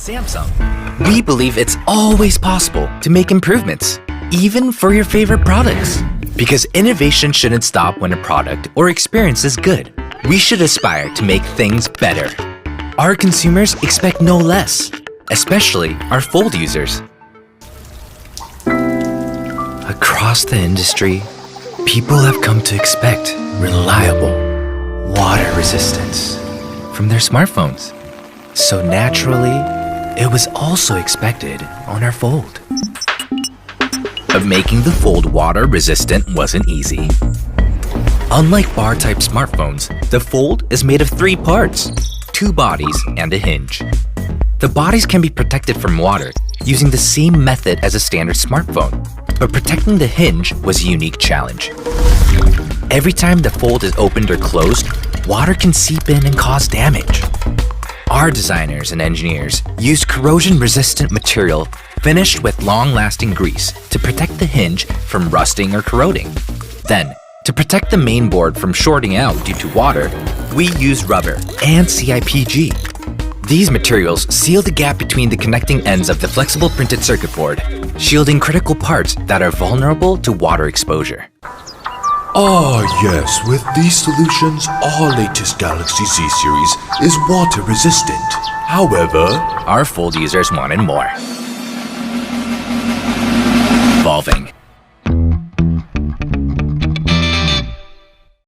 Samsung, we believe it's always possible to make improvements, even for your favorite products. Because innovation shouldn't stop when a product or experience is good. We should aspire to make things better. Our consumers expect no less, especially our Fold users. Across the industry, people have come to expect reliable water resistance from their smartphones. So naturally, it was also expected on our Fold. But making the Fold water resistant wasn't easy. Unlike bar-type smartphones, the Fold is made of 3 parts, 2 bodies and a hinge. The bodies can be protected from water using the same method as a standard smartphone, but protecting the hinge was a unique challenge. Every time the Fold is opened or closed, water can seep in and cause damage. Our designers and engineers used corrosion-resistant material finished with long-lasting grease to protect the hinge from rusting or corroding. Then, to protect the main board from shorting out due to water, we used rubber and CIPG. These materials seal the gap between the connecting ends of the flexible printed circuit board, shielding critical parts that are vulnerable to water exposure. Ah yes, with these solutions, our latest Galaxy Z series is water resistant. However, our Fold users wanted more. Evolving.